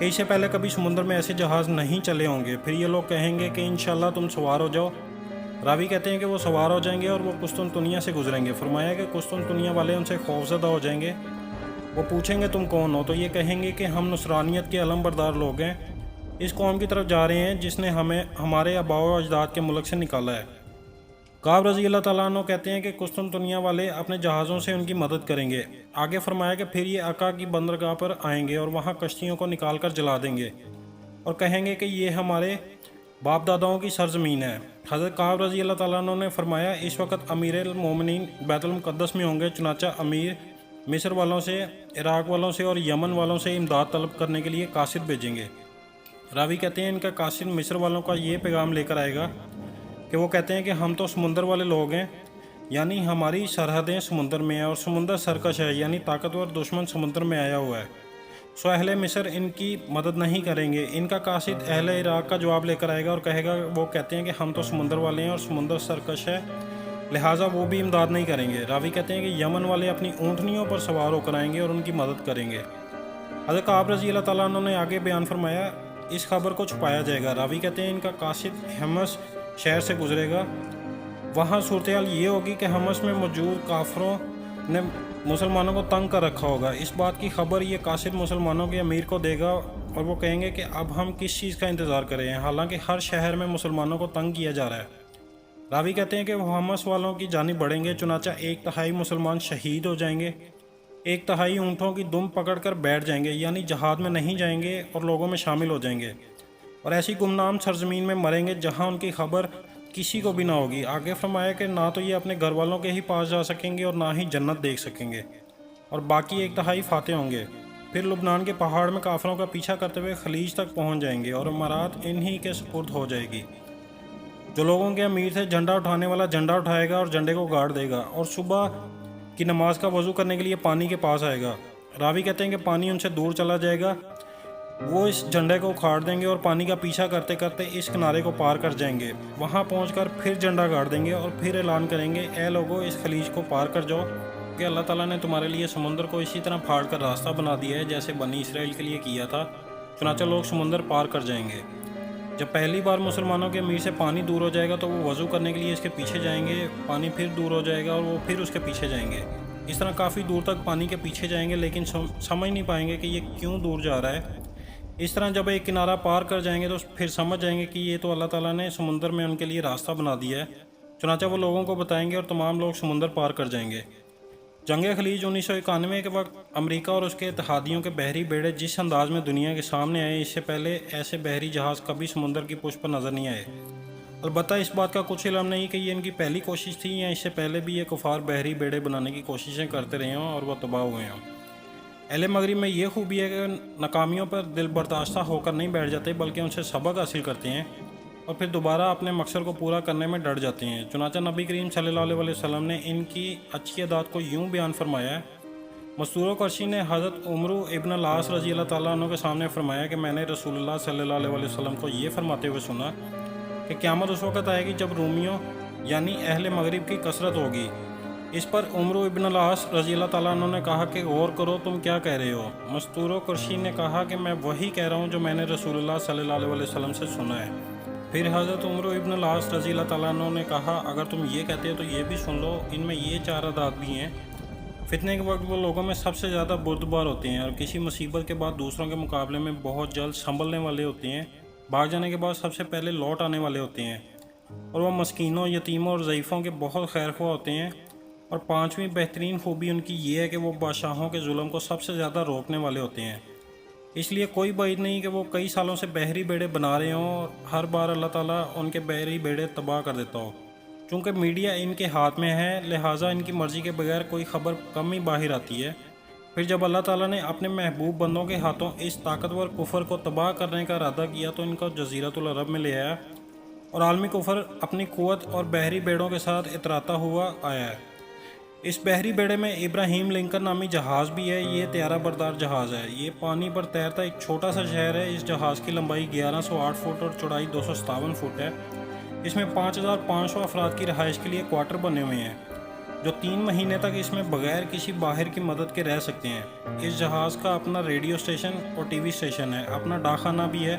کہ اس سے پہلے کبھی سمندر میں ایسے جہاز نہیں چلے ہوں گے۔ پھر یہ لوگ کہیں گے کہ انشاءاللہ تم سوار ہو جاؤ۔ راوی کہتے ہیں کہ وہ سوار ہو جائیں گے اور وہ قسطنطنیہ سے گزریں گے۔ فرمایا کہ قسطنطنیہ والے ان سے خوفزدہ ہو جائیں گے۔ وہ پوچھیں گے تم کون ہو؟ تو یہ کہیں گے کہ ہم نصرانیت کے علم بردار لوگ ہیں، اس قوم کی طرف جا رہے ہیں جس نے ہمیں ہمارے آباء و اجداد کے ملک سے نکالا ہے۔ کعب رضی اللہ تعالیٰ عنہ کہتے ہیں کہ قسطنطنیہ والے اپنے جہازوں سے ان کی مدد کریں گے۔ آگے فرمایا کہ پھر یہ عکا کی بندرگاہ پر آئیں گے اور وہاں کشتیوں کو نکال کر جلا دیں گے اور کہیں گے کہ یہ ہمارے باپ داداؤں کی سرزمین ہے۔ حضرت کعب رضی اللہ تعالیٰ عنہ نے فرمایا اس وقت امیر المومنین بیت المقدس میں ہوں گے، چنانچہ امیر مصر والوں سے، عراق والوں سے اور یمن والوں سے امداد طلب کرنے کے لیے قاصد بھیجیں گے۔ راوی کہتے ہیں ان کا قاصد مصر والوں کا یہ پیغام لے کر آئے گا کہ وہ کہتے ہیں کہ ہم تو سمندر والے لوگ ہیں، یعنی ہماری سرحدیں سمندر میں ہیں اور سمندر سرکش ہے، یعنی طاقتور دشمن سمندر میں آیا ہوا ہے، سو اہل مصر ان کی مدد نہیں کریں گے۔ ان کا قاصد اہل عراق کا جواب لے کر آئے گا اور کہے گا، وہ کہتے ہیں کہ ہم تو سمندر والے ہیں اور سمندر سرکش ہے، لہٰذا وہ بھی امداد نہیں کریں گے۔ راوی کہتے ہیں کہ یمن والے اپنی اونٹنیوں پر سوار ہو کر آئیں گے اور ان کی مدد کریں گے۔ حضرت کعب رضی اللہ تعالیٰ عنہ نے آگے بیان فرمایا اس خبر کو چھپایا جائے گا۔ راوی کہتے ہیں ان کا قاصد حمص شہر سے گزرے گا، وہاں صورتحال یہ ہوگی کہ حمص میں موجود کافروں نے مسلمانوں کو تنگ کر رکھا ہوگا۔ اس بات کی خبر یہ قاصد مسلمانوں کے امیر کو دے گا اور وہ کہیں گے کہ اب ہم کس چیز کا انتظار کریں، حالانکہ ہر شہر میں مسلمانوں کو تنگ کیا جا رہا ہے۔ راوی کہتے ہیں کہ وہ حمص والوں کی جانب بڑھیں گے، چنانچہ 1/3 مسلمان شہید ہو جائیں گے، 1/3 اونٹوں کی دم پکڑ کر بیٹھ جائیں گے، یعنی جہاد میں نہیں جائیں گے اور لوگوں میں شامل ہو جائیں گے اور ایسی گمنام سرزمین میں مریں گے جہاں ان کی خبر کسی کو بھی نہ ہوگی۔ آگے فرمایا کہ نہ تو یہ اپنے گھر والوں کے ہی پاس جا سکیں گے اور نہ ہی جنت دیکھ سکیں گے اور باقی 1/3 فاتح ہوں گے۔ پھر لبنان کے پہاڑ میں کافروں کا پیچھا کرتے ہوئے خلیج تک پہنچ جائیں گے اور امارات انہی کے سپرد ہو جائے گی۔ جو لوگوں کے امیر تھے، جھنڈا اٹھانے والا جھنڈا اٹھائے گا اور جھنڈے کو گاڑ دے گا اور صبح کی نماز کا وضو کرنے کے لیے پانی کے پاس آئے گا۔ راوی کہتے ہیں کہ پانی ان سے دور چلا جائے گا، وہ اس جھنڈے کو اکھاڑ دیں گے اور پانی کا پیچھا کرتے کرتے اس کنارے کو پار کر جائیں گے، وہاں پہنچ کر پھر جھنڈا گاڑ دیں گے اور پھر اعلان کریں گے، اے لوگو اس خلیج کو پار کر جاؤ کہ اللہ تعالیٰ نے تمہارے لیے سمندر کو اسی طرح پھاڑ کر راستہ بنا دیا ہے جیسے بنی اسرائیل کے لیے کیا تھا۔ چنانچہ لوگ سمندر پار کر جائیں گے۔ جب پہلی بار مسلمانوں کے امیر سے پانی دور ہو جائے گا تو وہ وضو کرنے کے لیے اس کے پیچھے جائیں گے، پانی پھر دور ہو جائے گا اور وہ پھر اس کے پیچھے جائیں گے۔ اس طرح کافی دور تک پانی کے پیچھے جائیں گے لیکن سمجھ نہیں پائیں گے کہ یہ کیوں دور جا رہا ہے۔ اس طرح جب ایک کنارہ پار کر جائیں گے تو پھر سمجھ جائیں گے کہ یہ تو اللہ تعالیٰ نے سمندر میں ان کے لیے راستہ بنا دیا ہے۔ چنانچہ وہ لوگوں کو بتائیں گے اور تمام لوگ سمندر پار کر جائیں گے۔ جنگ خلیج 1991 کے وقت امریکہ اور اس کے اتحادیوں کے بحری بیڑے جس انداز میں دنیا کے سامنے آئے، اس سے پہلے ایسے بحری جہاز کبھی سمندر کی پشت پر نظر نہیں آئے۔ البتہ اس بات کا کچھ علم نہیں کہ یہ ان کی پہلی کوشش تھی یا اس سے پہلے بھی یہ کفار بحری بیڑے بنانے کی کوششیں کرتے رہے ہوں اور وہ تباہ ہوئے ہوں۔ اہل مغرب میں یہ خوبی ہے کہ ناکامیوں پر دل برداشتہ ہو کر نہیں بیٹھ جاتے بلکہ ان سے سبق حاصل کرتے ہیں اور پھر دوبارہ اپنے مقصد کو پورا کرنے میں ڈٹ جاتے ہیں۔ چنانچہ نبی کریم صلی اللہ علیہ وسلم نے ان کی اچھی عادات کو یوں بیان فرمایا ہے۔ مستور قرشی نے حضرت عمرو ابن العاص رضی اللہ تعالیٰ عنہ کے سامنے فرمایا کہ میں نے رسول اللہ صلی اللہ علیہ وسلم کو یہ فرماتے ہوئے سنا کہ قیامت اس وقت آئے گی جب رومیوں یعنی اہل مغرب کی کثرت ہوگی۔ اس پر عمرو ابن العاص رضی اللہ تعالیٰ عنہ نے کہا کہ غور کرو، تم کیا کہہ رہے ہو؟ مستور قرشی نے کہا کہ میں وہی کہہ رہا ہوں جو میں نے رسول اللہ صلی اللہ علیہ وسلم سے سنا ہے۔ پھر حضرت عمرو ابن العاص رضی اللہ تعالیٰ عنہ نے کہا اگر تم یہ کہتے ہو تو یہ بھی سن لو، ان میں یہ 4 عادات بھی ہیں۔ فتنے کے وقت وہ لوگوں میں سب سے زیادہ بردبار ہوتے ہیں اور کسی مصیبت کے بعد دوسروں کے مقابلے میں بہت جلد سنبھلنے والے ہوتے ہیں، بھاگ جانے کے بعد سب سے پہلے لوٹ آنے والے ہوتے ہیں اور وہ مسکینوں، یتیموں اور ضعیفوں کے بہت خیر خواہ ہوتے ہیں۔ اور 5ویں بہترین خوبی ان کی یہ ہے کہ وہ بادشاہوں کے ظلم کو سب سے زیادہ روکنے والے ہوتے ہیں۔ اس لیے کوئی بعید نہیں کہ وہ کئی سالوں سے بحری بیڑے بنا رہے ہوں اور ہر بار اللہ تعالیٰ ان کے بحری بیڑے تباہ کر دیتا ہو۔ چونکہ میڈیا ان کے ہاتھ میں ہے لہٰذا ان کی مرضی کے بغیر کوئی خبر کم ہی باہر آتی ہے۔ پھر جب اللہ تعالیٰ نے اپنے محبوب بندوں کے ہاتھوں اس طاقتور کفر کو تباہ کرنے کا ارادہ کیا تو ان کو جزیرۃ العرب میں لے آیا اور عالمی کفر اپنی قوت اور بحری بیڑوں کے ساتھ اتراتا ہوا آیا ہے۔ اس بحری بیڑے میں ابراہیم لنکن نامی جہاز بھی ہے۔ یہ طیارہ بردار جہاز ہے، یہ پانی پر تیرتا ایک چھوٹا سا شہر ہے۔ اس جہاز کی لمبائی 1108 فٹ اور چوڑائی 257 فٹ ہے۔ اس میں 5500 افراد کی رہائش کے لیے کوارٹر بنے ہوئے ہیں۔ جو 3 مہینے تک اس میں بغیر کسی باہر کی مدد کے رہ سکتے ہیں۔ اس جہاز کا اپنا ریڈیو اسٹیشن اور ٹی وی اسٹیشن ہے، اپنا ڈاک خانہ بھی ہے،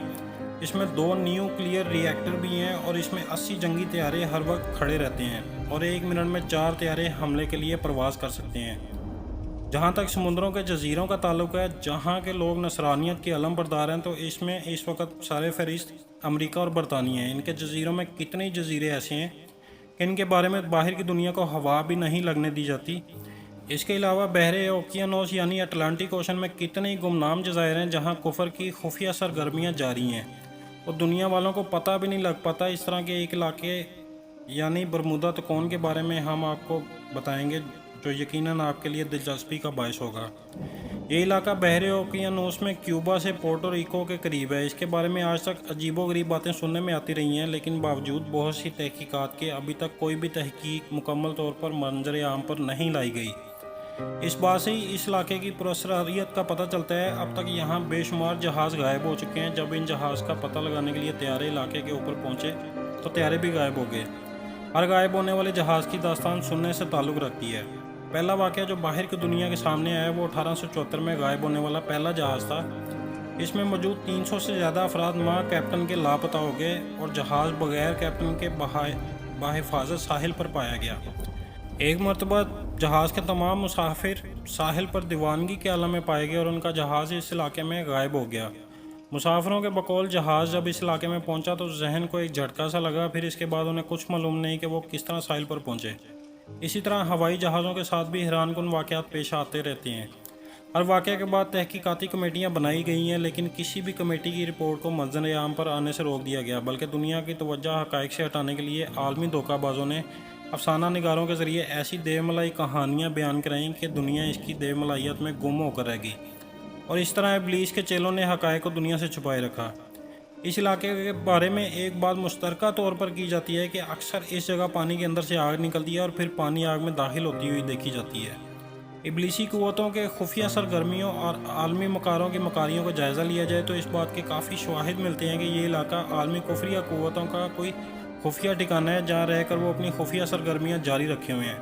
اس میں 2 نیوکلیئر ری ایکٹر بھی ہیں اور اس میں 80 جنگی طیارے ہر وقت کھڑے رہتے ہیں اور 1 منٹ میں 4 طیارے حملے کے لیے پرواز کر سکتے ہیں۔ جہاں تک سمندروں کے جزیروں کا تعلق ہے، جہاں کے لوگ نصرانیت کے علم بردار ہیں، تو اس میں اس وقت سارے فہرست امریکہ اور برطانیہ ہیں۔ ان کے جزیروں میں کتنے جزیرے ایسے ہیں کہ ان کے بارے میں باہر کی دنیا کو ہوا بھی نہیں لگنے دی جاتی۔ اس کے علاوہ بحر اوقیانوس یعنی اٹلانٹک اوشن میں کتنے گمنام جزائر ہیں جہاں کفر کی خفیہ سرگرمیاں جاری ہیں اور دنیا والوں کو پتہ بھی نہیں لگ پاتا۔ اس طرح کے ایک علاقے یعنی برمودا تکون کے بارے میں ہم آپ کو بتائیں گے، جو یقیناً آپ کے لیے دلچسپی کا باعث ہوگا۔ یہ علاقہ بحر اوقیانوس میں کیوبا سے پورٹو ریکو کے قریب ہے۔ اس کے بارے میں آج تک عجیب و غریب باتیں سننے میں آتی رہی ہیں، لیکن باوجود بہت سی تحقیقات کے ابھی تک کوئی بھی تحقیق مکمل طور پر منظر عام پر نہیں لائی گئی۔ اس بات سے ہی اس علاقے کی پراسراریت کا پتہ چلتا ہے۔ اب تک یہاں بے شمار جہاز غائب ہو چکے ہیں۔ جب ان جہاز کا پتہ لگانے کے لیے طیارے علاقے کے اوپر پہنچے تو طیارے بھی غائب ہو گئے۔ ہر غائب ہونے والے جہاز کی داستان سننے سے تعلق رکھتی ہے۔ پہلا واقعہ جو باہر کی دنیا کے سامنے آیا وہ 1874 میں غائب ہونے والا پہلا جہاز تھا۔ اس میں موجود 300 سے زیادہ افراد ماہ کیپٹن کے لاپتہ ہو گئے اور جہاز بغیر کیپٹن کے بحفاظت ساحل پر پایا گیا۔ ایک مرتبہ جہاز کے تمام مسافر ساحل پر دیوانگی کے عالم میں پائے گئے اور ان کا جہاز اس علاقے میں غائب ہو گیا۔ مسافروں کے بقول جہاز جب اس علاقے میں پہنچا تو ذہن کو ایک جھٹکا سا لگا، پھر اس کے بعد انہیں کچھ معلوم نہیں کہ وہ کس طرح ساحل پر پہنچے۔ اسی طرح ہوائی جہازوں کے ساتھ بھی حیران کن واقعات پیش آتے رہتے ہیں۔ ہر واقعے کے بعد تحقیقاتی کمیٹیاں بنائی گئی ہیں، لیکن کسی بھی کمیٹی کی رپورٹ کو منظر عام پر آنے سے روک دیا گیا، بلکہ دنیا کی توجہ حقائق سے ہٹانے کے لیے عالمی دھوکہ بازوں نے افسانہ نگاروں کے ذریعے ایسی دیو ملائی کہانیاں بیان کرائیں کہ دنیا اس کی دیو ملائیت میں گم ہو کر رہ گئی، اور اس طرح ابلیس کے چیلوں نے حقائق کو دنیا سے چھپائے رکھا۔ اس علاقے کے بارے میں ایک بات مشترکہ طور پر کی جاتی ہے کہ اکثر اس جگہ پانی کے اندر سے آگ نکلتی ہے اور پھر پانی آگ میں داخل ہوتی ہوئی دیکھی جاتی ہے۔ ابلیسی قوتوں کے خفیہ سرگرمیوں اور عالمی مکاروں کی مکاریوں کا جائزہ لیا جائے تو اس بات کے کافی شواہد ملتے ہیں کہ یہ علاقہ عالمی کفریہ قوتوں کا کوئی خفیہ ٹھکانہ ہے جہاں رہ کر وہ اپنی خفیہ سرگرمیاں جاری رکھے ہوئے ہیں۔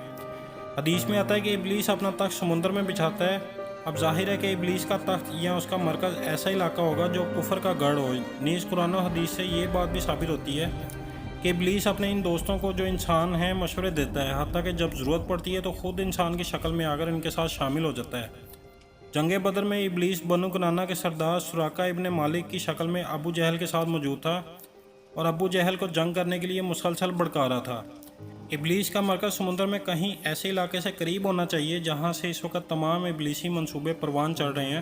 حدیث میں آتا ہے کہ ابلیس اپنا تخت سمندر میں بچھاتا ہے۔ اب ظاہر ہے کہ ابلیس کا تخت یا اس کا مرکز ایسا علاقہ ہوگا جو کفر کا گڑھ ہو۔ نیز قرآن و حدیث سے یہ بات بھی ثابت ہوتی ہے کہ ابلیس اپنے ان دوستوں کو جو انسان ہیں مشورے دیتا ہے، حتیٰ کہ جب ضرورت پڑتی ہے تو خود انسان کی شکل میں آ کر ان کے ساتھ شامل ہو جاتا ہے۔ جنگ بدر میں ابلیس بنو کنانہ کے سردار سراقہ ابن مالک کی شکل میں ابو جہل کے ساتھ موجود تھا اور ابو جہل کو جنگ کرنے کے لیے مسلسل بھڑکا رہا تھا۔ ابلیس کا مرکز سمندر میں کہیں ایسے علاقے سے قریب ہونا چاہیے جہاں سے اس وقت تمام ابلیسی منصوبے پروان چڑھ رہے ہیں۔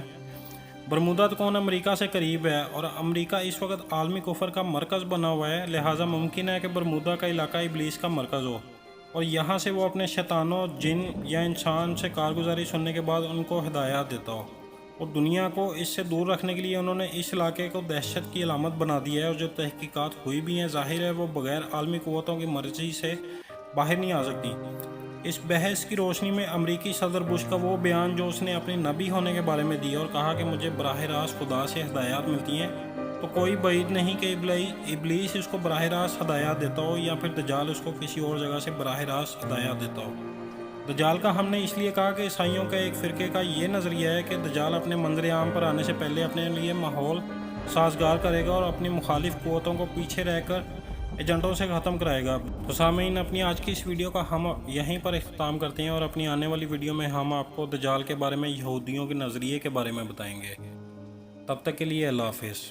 برمودا تکون امریکہ سے قریب ہے اور امریکہ اس وقت عالمی کفر کا مرکز بنا ہوا ہے، لہٰذا ممکن ہے کہ برمودا کا علاقہ ابلیس کا مرکز ہو اور یہاں سے وہ اپنے شیطانوں، جن یا انسان سے کارگزاری سننے کے بعد ان کو ہدایات دیتا ہو، اور دنیا کو اس سے دور رکھنے کے لیے انہوں نے اس علاقے کو دہشت کی علامت بنا دی ہے، اور جو تحقیقات ہوئی بھی ہیں ظاہر ہے وہ بغیر عالمی قوتوں کی مرضی سے باہر نہیں آ سکتی۔ اس بحث کی روشنی میں امریکی صدر بش کا وہ بیان جو اس نے اپنے نبی ہونے کے بارے میں دیا اور کہا کہ مجھے براہ راست خدا سے ہدایات ملتی ہیں، تو کوئی بعید نہیں کہ ابلیس اس کو براہ راست ہدایات دیتا ہو یا پھر دجال اس کو کسی اور جگہ سے براہ راست ہدایات دیتا ہو۔ دجال کا ہم نے اس لیے کہا کہ عیسائیوں کا ایک فرقے کا یہ نظریہ ہے کہ دجال اپنے منظر عام پر آنے سے پہلے اپنے لیے ماحول سازگار کرے گا اور اپنی مخالف قوتوں کو پیچھے رہ کر ایجنٹوں سے ختم کرائے گا۔ تو سامعین، اپنی آج کی اس ویڈیو کا ہم یہیں پر اختتام کرتے ہیں اور اپنی آنے والی ویڈیو میں ہم آپ کو دجال کے بارے میں یہودیوں کے نظریے کے بارے میں بتائیں گے۔ تب تک کے لیے اللہ حافظ۔